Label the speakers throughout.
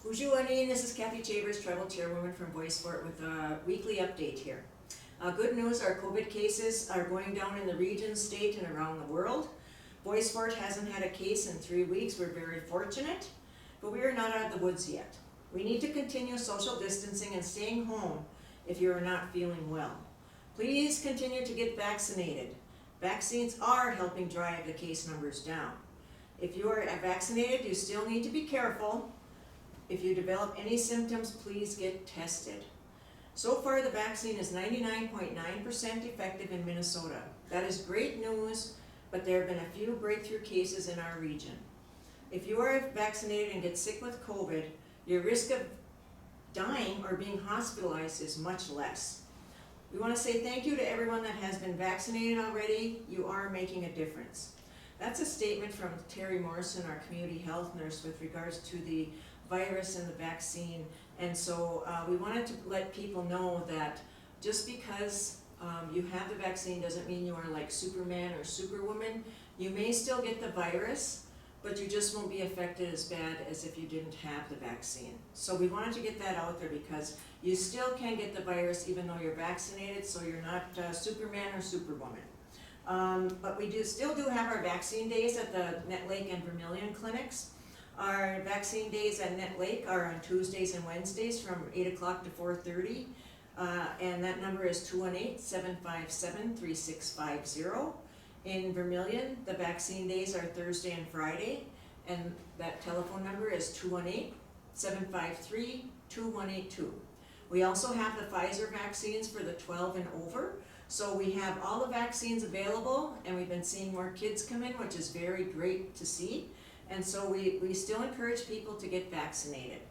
Speaker 1: Bonjour, this is Kathy Chambers, Tribal Chairwoman from Boysport with a weekly update here. Good news, our COVID cases are going down in the region, state, and around the world. Boysport hasn't had a case in 3 weeks, we're very fortunate, but we are not out of the woods yet. We need to continue social distancing and staying home if you are not feeling well. Please continue to get vaccinated. Vaccines are helping drive the case numbers down. If you are vaccinated, you still need to be careful. If you develop any symptoms, please get tested. So far, the vaccine is 99.9% effective in Minnesota. That is great news, but there have been a few breakthrough cases in our region. If you are vaccinated and get sick with COVID, your risk of dying or being hospitalized is much less. We want to say thank you to everyone that has been vaccinated already. You are making a difference. That's a statement from Terry Morrison, our community health nurse, with regards to the virus and the vaccine. And so we wanted to let people know that just because you have the vaccine doesn't mean you are like Superman or Superwoman. You may still get the virus, but you just won't be affected as bad as if you didn't have the vaccine. So we wanted to get that out there because you still can get the virus even though you're vaccinated, so you're not Superman or Superwoman. But we still do have our vaccine days at the Net Lake and Vermilion clinics. Our vaccine days at Net Lake are on Tuesdays and Wednesdays from 8 o'clock to 4:30. And that number is 218-757-3650. In Vermilion, the vaccine days are Thursday and Friday, and that telephone number is 218-753-2182. We also have the Pfizer vaccines for the 12 and over. So we have all the vaccines available, and we've been seeing more kids come in, which is very great to see. And so we still encourage people to get vaccinated.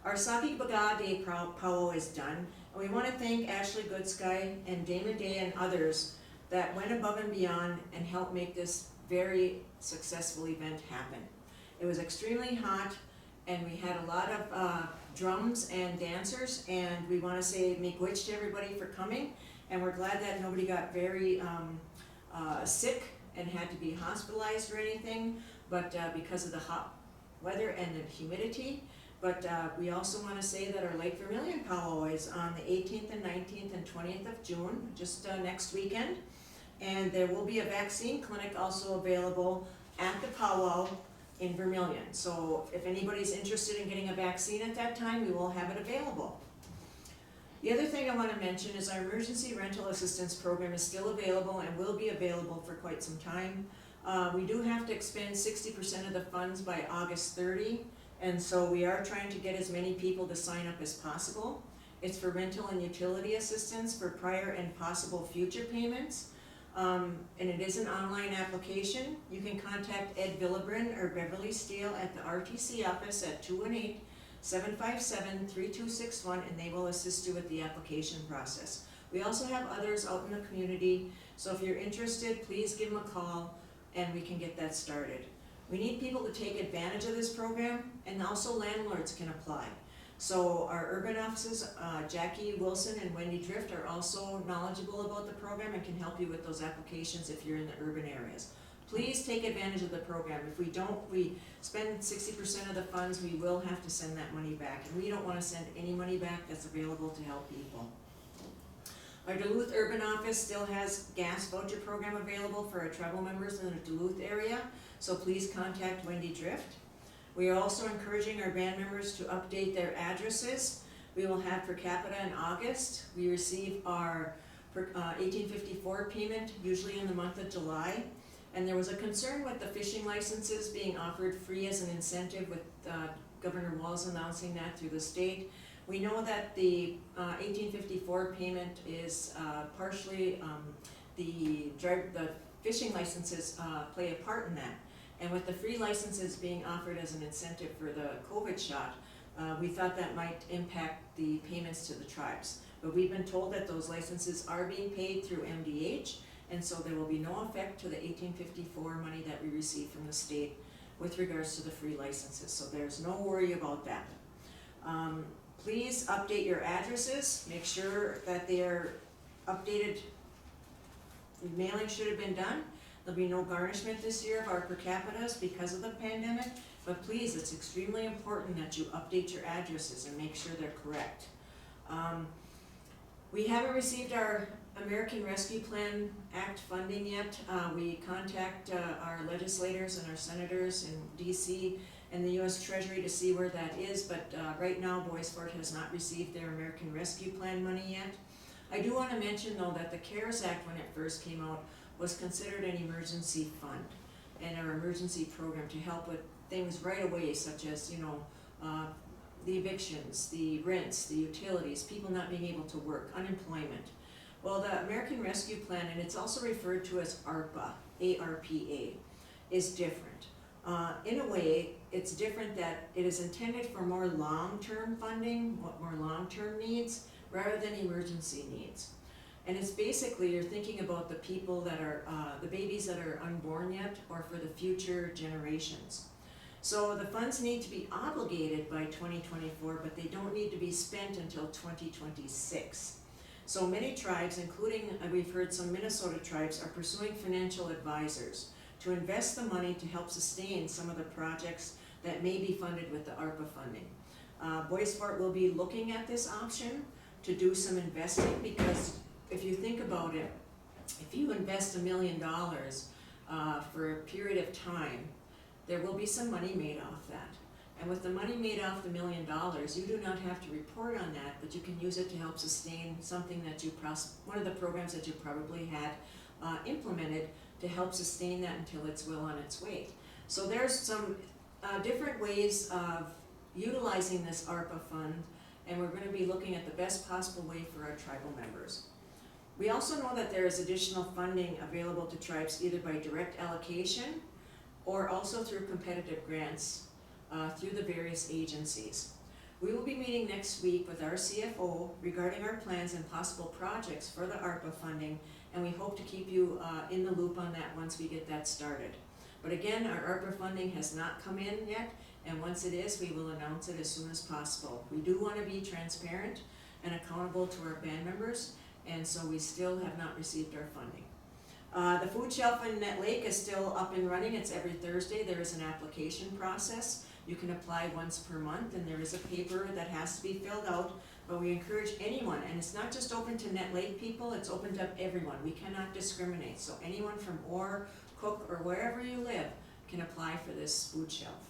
Speaker 1: Our Saki Baga Day powwow is done, and we want to thank Ashley Goodsky and Damon Day and others that went above and beyond and helped make this very successful event happen. It was extremely hot, and we had a lot of drums and dancers, and we want to say miigwech to everybody for coming, and we're glad that nobody got very sick and had to be hospitalized or anything, but because of the hot weather and the humidity. But we also want to say that our Lake Vermilion powwow is on the 18th and 19th and 20th of June, just next weekend. And there will be a vaccine clinic also available at the powwow in Vermilion. So if anybody's interested in getting a vaccine at that time, we will have it available. The other thing I want to mention is our emergency rental assistance program is still available and will be available for quite some time. We do have to expend 60% of the funds by August 30, and so we are trying to get as many people to sign up as possible. It's for rental and utility assistance for prior and possible future payments, and it is an online application. You can contact Ed Villebrin or Beverly Steele at the RTC office at 218-757-3261, and they will assist you with the application process. We also have others out in the community, so if you're interested, please give them a call and we can get that started. We need people to take advantage of this program, and also landlords can apply. So our urban offices, Jackie Wilson and Wendy Drift, are also knowledgeable about the program and can help you with those applications if you're in the urban areas. Please take advantage of the program. If we spend 60% of the funds, we will have to send that money back, and we don't want to send any money back that's available to help people. Our Duluth Urban Office still has gas voucher program available for our travel members in the Duluth area, so please contact Wendy Drift. We are also encouraging our band members to update their addresses. We will have per capita in August. We receive our 1854 payment usually in the month of July. And there was a concern with the fishing licenses being offered free as an incentive with Governor Walz announcing that through the state. We know that the 1854 payment is partially the fishing licenses play a part in that. And with the free licenses being offered as an incentive for the COVID shot, we thought that might impact the payments to the tribes. But we've been told that those licenses are being paid through MDH, and so there will be no effect to the 1854 money that we receive from the state with regards to the free licenses. So there's no worry about that. Please update your addresses. Make sure that they are updated. The mailing should have been done. There'll be no garnishment this year of our per capitas because of the pandemic, but please, it's extremely important that you update your addresses and make sure they're correct. We haven't received our American Rescue Plan Act funding yet. We contact our legislators and our senators in DC and the US Treasury to see where that is, but right now Bois Forte has not received their American Rescue Plan money yet. I do want to mention though that the CARES Act, when it first came out, was considered an emergency fund and our emergency program to help with things right away, such as, the evictions, the rents, the utilities, people not being able to work, unemployment. Well, the American Rescue Plan, and it's also referred to as ARPA, A-R-P-A, is different. In a way, it's different that it is intended for more long-term funding, more long-term needs, rather than emergency needs. And it's basically, you're thinking about the people that are, the babies that are unborn yet, or for the future generations. So the funds need to be obligated by 2024, but they don't need to be spent until 2026. So many tribes, including, we've heard some Minnesota tribes, are pursuing financial advisors to invest the money to help sustain some of the projects that may be funded with the ARPA funding. Bois Forte will be looking at this option to do some investing, because if you think about it, if you invest $1 million for a period of time, there will be some money made off that. And with the money made off the $1 million, you do not have to report on that, but you can use it to help sustain something that one of the programs that you probably had implemented to help sustain that until it's well on its way. So there's some different ways of utilizing this ARPA fund, and we're going to be looking at the best possible way for our tribal members. We also know that there is additional funding available to tribes either by direct allocation or also through competitive grants through the various agencies. We will be meeting next week with our CFO regarding our plans and possible projects for the ARPA funding, and we hope to keep you in the loop on that once we get that started. But again, our ARPA funding has not come in yet, and once it is, we will announce it as soon as possible. We do want to be transparent and accountable to our band members, and so we still have not received our funding. The food shelf in Net Lake is still up and running. It's every Thursday. There is an application process. You can apply once per month, and there is a paper that has to be filled out, but we encourage anyone, and it's not just open to Net Lake people, it's open to everyone. We cannot discriminate, so anyone from Orr, Cook, or wherever you live can apply for this food shelf.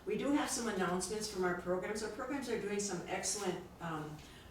Speaker 1: We do have some announcements from our programs. Our programs are doing some excellent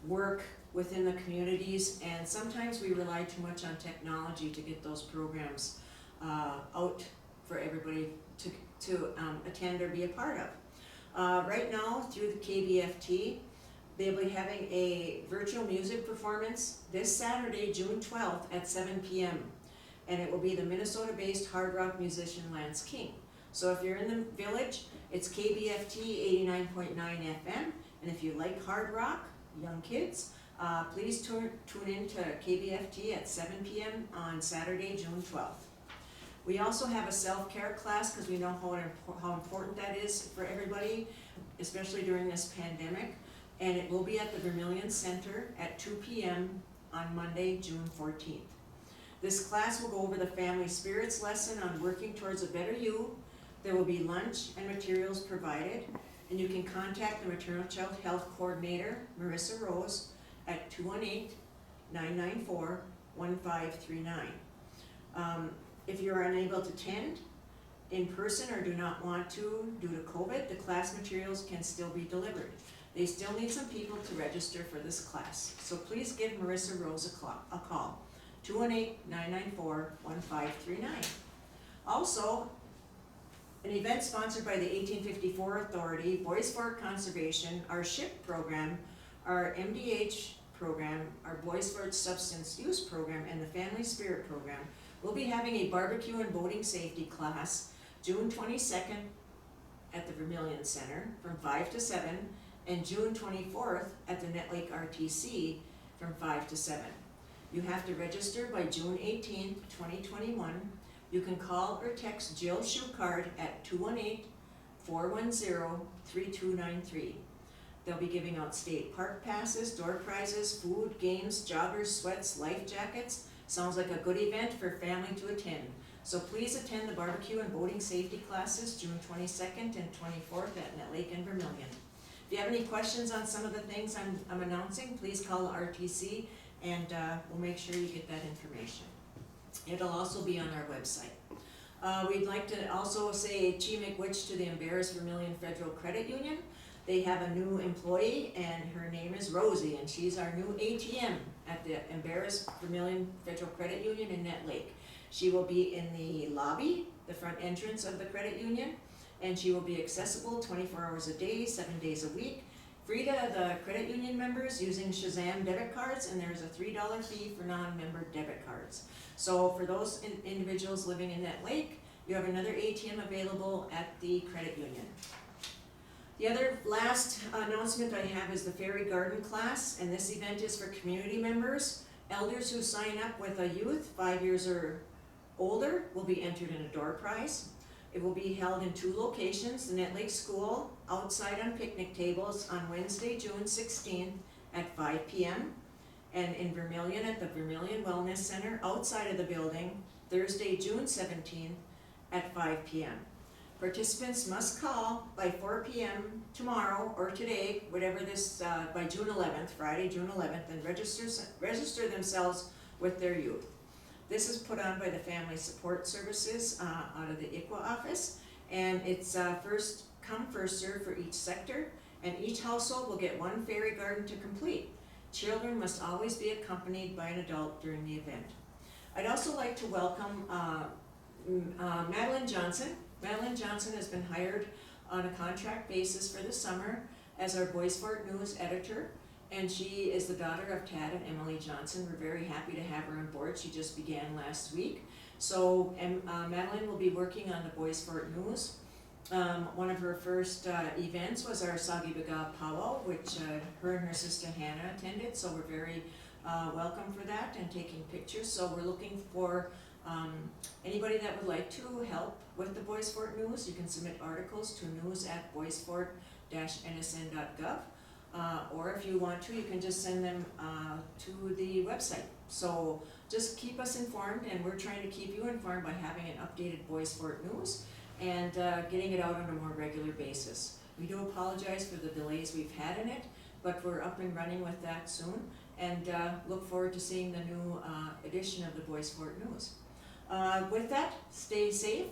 Speaker 1: work within the communities, and sometimes we rely too much on technology to get those programs out for everybody to attend or be a part of. Right now, through the KBFT, they'll be having a virtual music performance this Saturday, June 12th at 7 p.m. And it will be the Minnesota-based hard rock musician Lance King. So if you're in the village, it's KBFT 89.9 FM, and if you like hard rock, young kids, please tune in to KBFT at 7 p.m. on Saturday, June 12th. We also have a self-care class because we know how important that is for everybody, especially during this pandemic. And it will be at the Vermilion Center at 2 p.m. on Monday, June 14th. This class will go over the family spirits lesson on working towards a better you. There will be lunch and materials provided, and you can contact the Maternal Child Health Coordinator, Marissa Rose, at 218-994-1539. If you're unable to attend in person or do not want to due to COVID, the class materials can still be delivered. They still need some people to register for this class. So please give Marissa Rose a call, 218-994-1539. Also, an event sponsored by the 1854 Authority, Bois Forte Conservation, our SHIP program, our MDH program, our Bois Forte Substance Use program, and the Family Spirit program will be having a barbecue and boating safety class June 22nd at the Vermilion Center from 5 to 7, and June 24th at the Net Lake RTC from 5 to 7. You have to register by June 18th, 2021. You can call or text Jill Schuchard at 218-410-3293. They'll be giving out state park passes, door prizes, food, games, joggers, sweats, life jackets. Sounds like a good event for family to attend. So please attend the barbecue and boating safety classes June 22nd and 24th at Net Lake and Vermilion. If you have any questions on some of the things I'm announcing, please call the RTC and we'll make sure you get that information. It'll also be on our website. We'd like to also say Chi McWitch to the Embarrassed Vermilion Federal Credit Union. They have a new employee and her name is Rosie, and she's our new ATM at the Embarrassed Vermilion Federal Credit Union in Net Lake. She will be in the lobby, the front entrance of the credit union, and she will be accessible 24 hours a day, 7 days a week. Free to the credit union members using Shazam debit cards, and there's a $3 fee for non-member debit cards. So for those individuals living in Net Lake, you have another ATM available at the credit union. The other last announcement I have is the Fairy Garden class, and this event is for community members. Elders who sign up with a youth 5 years or older will be entered in a door prize. It will be held in 2 locations, the Net Lake School, outside on picnic tables on Wednesday, June 16th at 5 p.m. and in Vermilion at the Vermilion Wellness Center outside of the building, Thursday, June 17th at 5 p.m. Participants must call by 4 p.m. tomorrow or today, whatever this, by June 11th, Friday, June 11th, and register themselves with their youth. This is put on by the Family Support Services out of the ICWA office, and it's first come, first served for each sector, and each household will get 1 fairy garden to complete. Children must always be accompanied by an adult during the event. I'd also like to welcome Madeline Johnson. Madeline Johnson has been hired on a contract basis for the summer as our Boys Fort News editor, and she is the daughter of Tad and Emily Johnson. We're very happy to have her on board. She just began last week. So Madeline will be working on the Boys Fort News. One of her first events was our Sagi Baga Powwow, which her and her sister Hannah attended, so we're very welcome for that and taking pictures. So we're looking for anybody that would like to help with the Boys Fort News. You can submit articles to news@boysfort-nsn.gov, or if you want to, you can just send them to the website. So just keep us informed, and we're trying to keep you informed by having an updated Boys Fort News and getting it out on a more regular basis. We do apologize for the delays we've had in it, but we're up and running with that soon, and look forward to seeing the new edition of the Boys Fort News. With that, stay safe,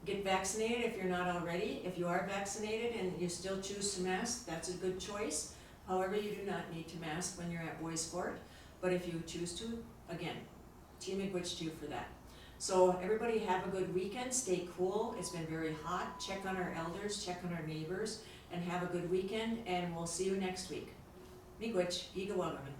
Speaker 1: get vaccinated if you're not already. If you are vaccinated and you still choose to mask, that's a good choice. However, you do not need to mask when you're at Boys Fort, but if you choose to, again, Team McWitch to you for that. So everybody have a good weekend, stay cool, it's been very hot, check on our elders, check on our neighbors, and have a good weekend, and we'll see you next week. Miigwech, Igawagaman.